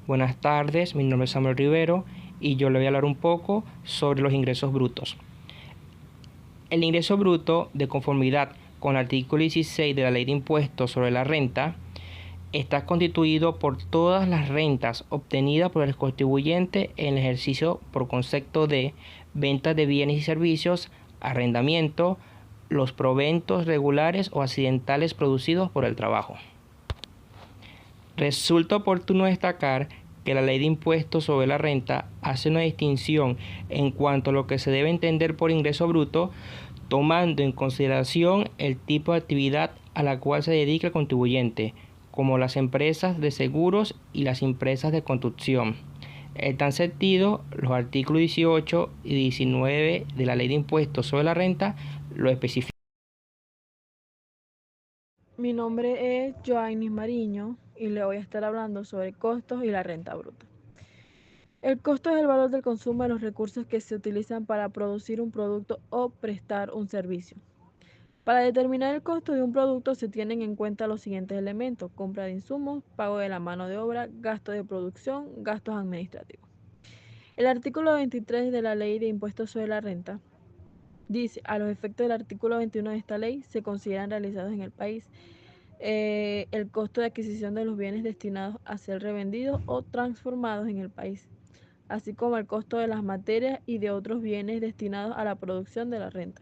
Buenas tardes, mi nombre es Samuel Rivero y yo le voy a hablar un poco sobre los ingresos brutos. El ingreso bruto, de conformidad con el artículo 16 de la Ley de Impuestos sobre la Renta, está constituido por todas las rentas obtenidas por el contribuyente en el ejercicio por concepto de ventas de bienes y servicios, arrendamiento, los proventos regulares o accidentales producidos por el trabajo. Resulta oportuno destacar que la Ley de Impuestos sobre la Renta hace una distinción en cuanto a lo que se debe entender por ingreso bruto, tomando en consideración el tipo de actividad a la cual se dedica el contribuyente, como las empresas de seguros y las empresas de construcción. En tal sentido, los artículos 18 y 19 de la Ley de Impuestos sobre la Renta lo especifican. Mi nombre es Joanny Mariño y le voy a estar hablando sobre costos y la renta bruta. El costo es el valor del consumo de los recursos que se utilizan para producir un producto o prestar un servicio. Para determinar el costo de un producto se tienen en cuenta los siguientes elementos: compra de insumos, pago de la mano de obra, gasto de producción, gastos administrativos. El artículo 23 de la Ley de Impuestos sobre la Renta dice: a los efectos del artículo 21 de esta ley se consideran realizados en el país el costo de adquisición de los bienes destinados a ser revendidos o transformados en el país, así como el costo de las materias y de otros bienes destinados a la producción de la renta.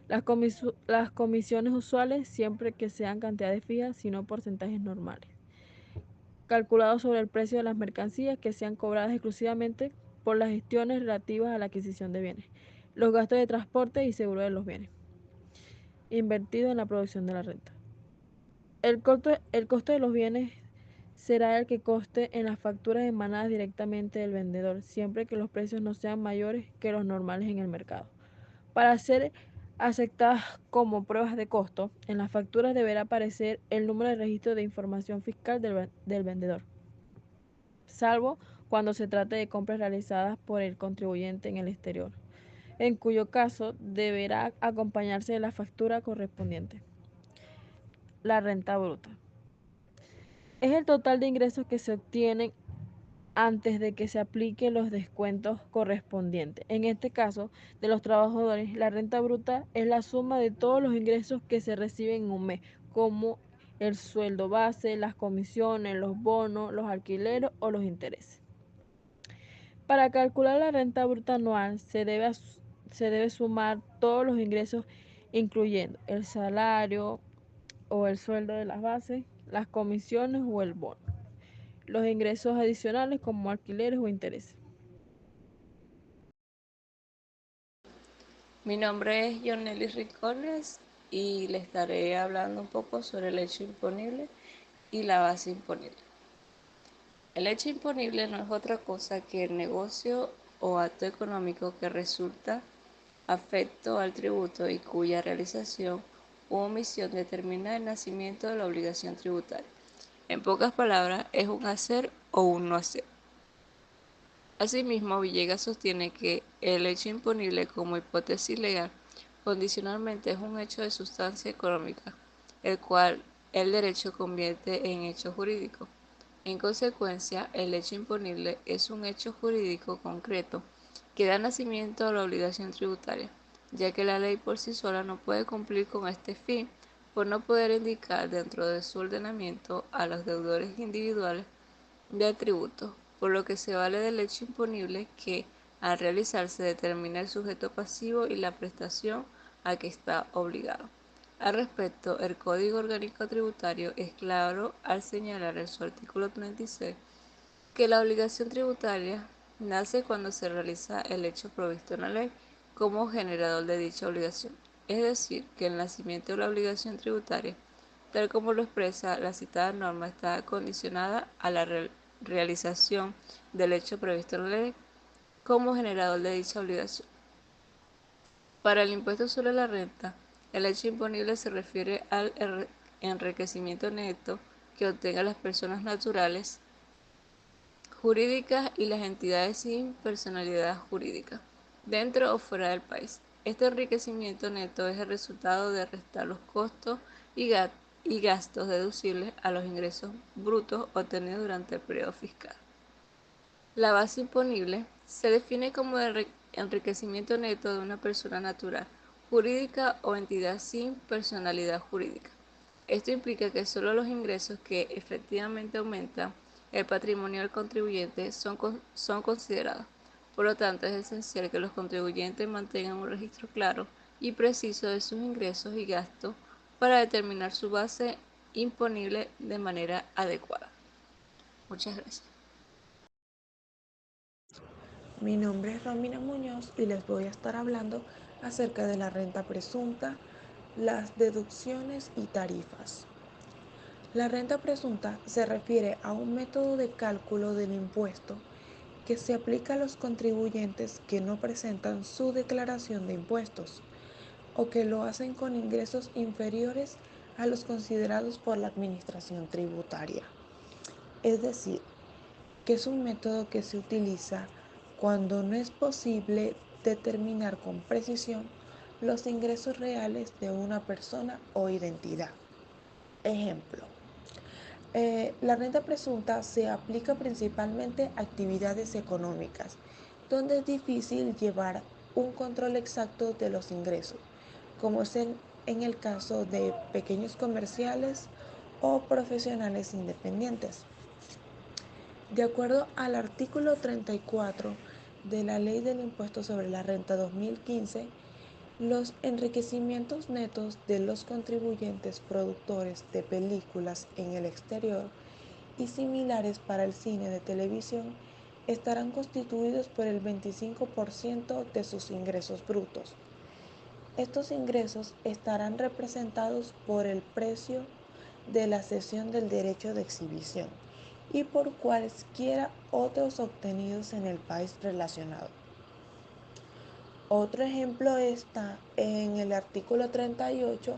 Las comisiones usuales, siempre que sean cantidades fijas, sino porcentajes normales, calculados sobre el precio de las mercancías que sean cobradas exclusivamente por las gestiones relativas a la adquisición de bienes, los gastos de transporte y seguro de los bienes, invertido en la producción de la renta. El costo de los bienes será el que coste en las facturas emanadas directamente del vendedor, siempre que los precios no sean mayores que los normales en el mercado. Para ser aceptadas como pruebas de costo, en las facturas deberá aparecer el número de registro de información fiscal del vendedor, salvo cuando se trate de compras realizadas por el contribuyente en el exterior, en cuyo caso deberá acompañarse de la factura correspondiente. La renta bruta es el total de ingresos que se obtienen antes de que se apliquen los descuentos correspondientes. En este caso, de los trabajadores, la renta bruta es la suma de todos los ingresos que se reciben en un mes, como el sueldo base, las comisiones, los bonos, los alquileres o los intereses. Para calcular la renta bruta anual se debe sumar todos los ingresos, incluyendo el salario o el sueldo de las bases, las comisiones o el bono, los ingresos adicionales como alquileres o intereses. Mi nombre es Yoneli Rincones y les estaré hablando un poco sobre el hecho imponible y la base imponible. El hecho imponible no es otra cosa que el negocio o acto económico que resulta afecto al tributo y cuya realización u omisión determina el nacimiento de la obligación tributaria. En pocas palabras, es un hacer o un no hacer. Asimismo, Villegas sostiene que el hecho imponible como hipótesis legal condicionalmente es un hecho de sustancia económica, el cual el derecho convierte en hecho jurídico. En consecuencia, el hecho imponible es un hecho jurídico concreto que da nacimiento a la obligación tributaria, ya que la ley por sí sola no puede cumplir con este fin por no poder indicar dentro de su ordenamiento a los deudores individuales de tributo, por lo que se vale del hecho imponible que, al realizarse, determina el sujeto pasivo y la prestación a que está obligado. Al respecto, el Código Orgánico Tributario es claro al señalar en su artículo 36 que la obligación tributaria nace cuando se realiza el hecho provisto en la ley como generador de dicha obligación, es decir, que el nacimiento de la obligación tributaria, tal como lo expresa la citada norma, está condicionada a la realización del hecho previsto en la ley como generador de dicha obligación. Para el impuesto sobre la renta, el hecho imponible se refiere al enriquecimiento neto que obtengan las personas naturales, jurídicas y las entidades sin personalidad jurídica, dentro o fuera del país. Este enriquecimiento neto es el resultado de restar los costos y y gastos deducibles a los ingresos brutos obtenidos durante el periodo fiscal. La base imponible se define como el enriquecimiento neto de una persona natural, jurídica o entidad sin personalidad jurídica. Esto implica que solo los ingresos que efectivamente aumentan el patrimonio del contribuyente son considerados. Por lo tanto, es esencial que los contribuyentes mantengan un registro claro y preciso de sus ingresos y gastos para determinar su base imponible de manera adecuada. Muchas gracias. Mi nombre es Romina Muñoz y les voy a estar hablando acerca de la renta presunta, las deducciones y tarifas. La renta presunta se refiere a un método de cálculo del impuesto que se aplica a los contribuyentes que no presentan su declaración de impuestos o que lo hacen con ingresos inferiores a los considerados por la Administración Tributaria. Es decir, que es un método que se utiliza cuando no es posible determinar con precisión los ingresos reales de una persona o identidad. Ejemplo, la renta presunta se aplica principalmente a actividades económicas, donde es difícil llevar un control exacto de los ingresos, como es en el caso de pequeños comerciales o profesionales independientes. De acuerdo al artículo 34 de la Ley del Impuesto sobre la Renta 2015, los enriquecimientos netos de los contribuyentes productores de películas en el exterior y similares para el cine de televisión estarán constituidos por el 25% de sus ingresos brutos. Estos ingresos estarán representados por el precio de la cesión del derecho de exhibición y por cualesquiera otros obtenidos en el país relacionado. Otro ejemplo está en el artículo 38,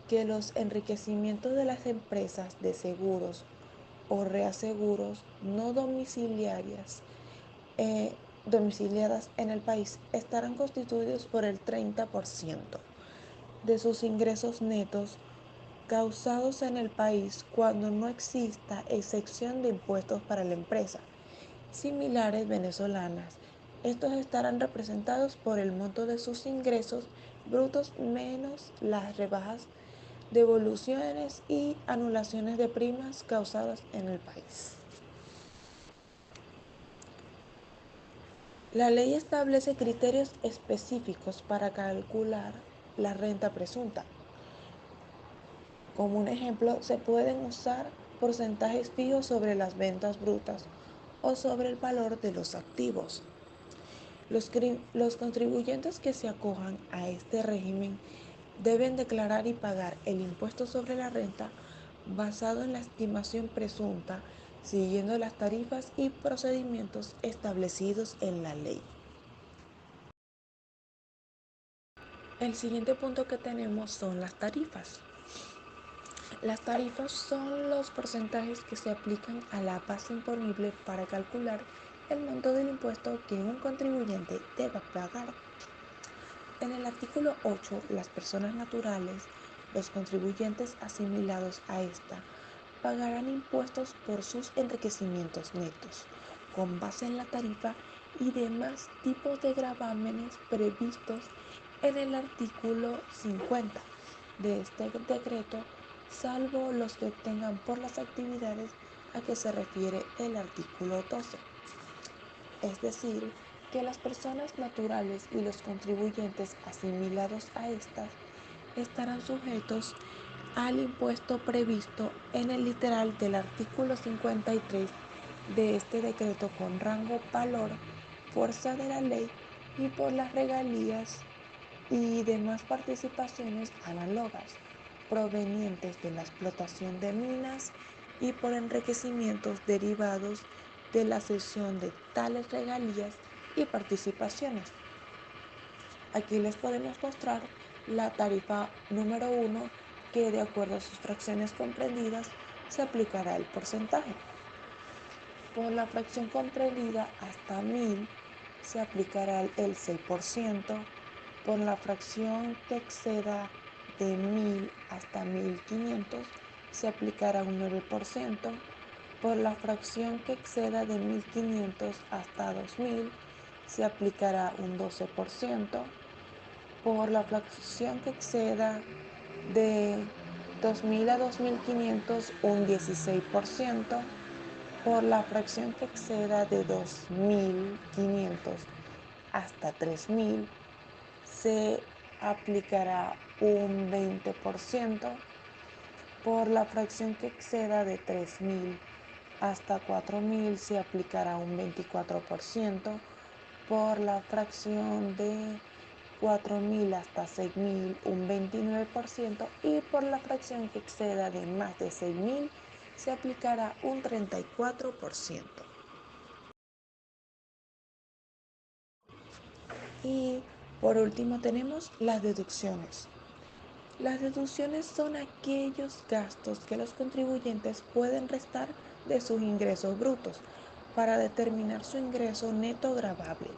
que los enriquecimientos de las empresas de seguros o reaseguros no domiciliadas en el país estarán constituidos por el 30% de sus ingresos netos causados en el país cuando no exista excepción de impuestos para la empresa. Similares venezolanas, estos estarán representados por el monto de sus ingresos brutos menos las rebajas, devoluciones y anulaciones de primas causadas en el país. La ley establece criterios específicos para calcular la renta presunta. Como un ejemplo, se pueden usar porcentajes fijos sobre las ventas brutas o sobre el valor de los activos. Los contribuyentes que se acojan a este régimen deben declarar y pagar el impuesto sobre la renta basado en la estimación presunta, siguiendo las tarifas y procedimientos establecidos en la ley. El siguiente punto que tenemos son las tarifas. Las tarifas son los porcentajes que se aplican a la base imponible para calcular el monto del impuesto que un contribuyente deba pagar. En el artículo 8, las personas naturales, los contribuyentes asimilados a esta, pagarán impuestos por sus enriquecimientos netos, con base en la tarifa y demás tipos de gravámenes previstos en el artículo 50 de este decreto, salvo los que obtengan por las actividades a que se refiere el artículo 12. Es decir, que las personas naturales y los contribuyentes asimilados a estas estarán sujetos al impuesto previsto en el literal del artículo 53 de este decreto con rango valor, fuerza de la ley y por las regalías y demás participaciones análogas provenientes de la explotación de minas y por enriquecimientos derivados de la cesión de tales regalías y participaciones. Aquí les podemos mostrar la tarifa número 1, que de acuerdo a sus fracciones comprendidas se aplicará el porcentaje. Por la fracción comprendida hasta 1000 se aplicará el 6%, por la fracción que exceda de 1000 hasta 1500 se aplicará un 9%. Por la fracción que exceda de 1500 hasta 2000 se aplicará un 12%. Por la fracción que exceda de 2000 a 2500 un 16%. Por la fracción que exceda de 2500 hasta 3000 se aplicará un 20%. Por la fracción que exceda de 3000 hasta 4000 se aplicará un 24%. Por la fracción de 4000 hasta 6000 un 29% y por la fracción que exceda de más de 6000 se aplicará un 34%. Y por último tenemos las deducciones. Las deducciones son aquellos gastos que los contribuyentes pueden restar de sus ingresos brutos para determinar su ingreso neto gravable.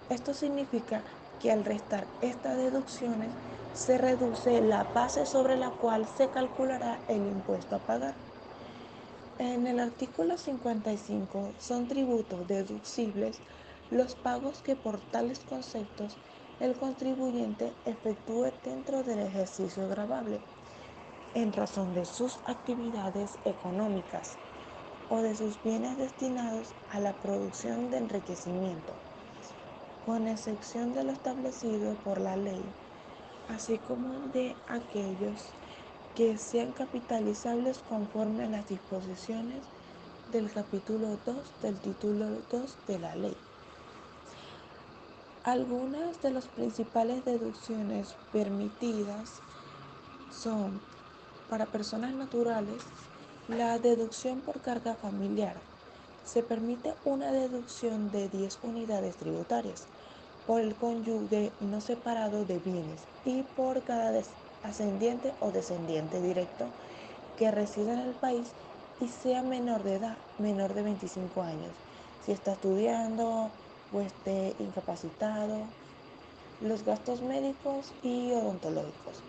Esto significa que al restar estas deducciones se reduce la base sobre la cual se calculará el impuesto a pagar. En el artículo 55 son tributos deducibles los pagos que por tales conceptos el contribuyente efectúe dentro del ejercicio gravable, en razón de sus actividades económicas o de sus bienes destinados a la producción de enriquecimiento, con excepción de lo establecido por la ley, así como de aquellos que sean capitalizables conforme a las disposiciones del capítulo 2 del título 2 de la ley. Algunas de las principales deducciones permitidas son, para personas naturales, la deducción por carga familiar. Se permite una deducción de 10 unidades tributarias por el cónyuge no separado de bienes y por cada ascendiente o descendiente directo que resida en el país y sea menor de edad, menor de 25 años, si está estudiando o esté incapacitado. Los gastos médicos y odontológicos.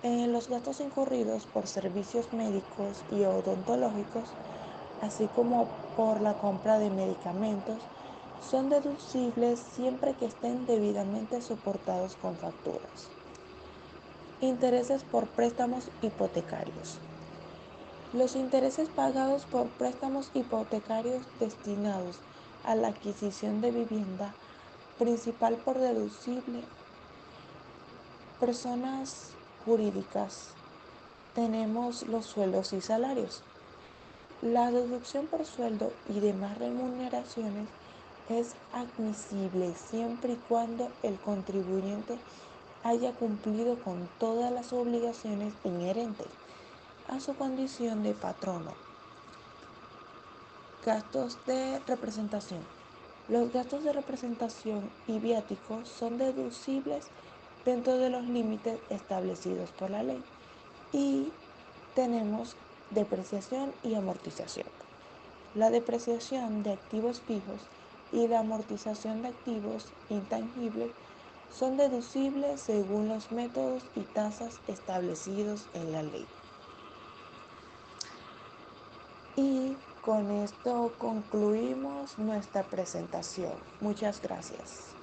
Los gastos incurridos por servicios médicos y odontológicos, así como por la compra de medicamentos, son deducibles siempre que estén debidamente soportados con facturas. Intereses por préstamos hipotecarios. Los intereses pagados por préstamos hipotecarios destinados a la adquisición de vivienda, principal por deducible. Personas jurídicas. Tenemos los sueldos y salarios. La deducción por sueldo y demás remuneraciones es admisible siempre y cuando el contribuyente haya cumplido con todas las obligaciones inherentes a su condición de patrono. Gastos de representación. Los gastos de representación y viáticos son deducibles dentro de los límites establecidos por la ley. Y tenemos depreciación y amortización. La depreciación de activos fijos y la amortización de activos intangibles son deducibles según los métodos y tasas establecidos en la ley. Y con esto concluimos nuestra presentación. Muchas gracias.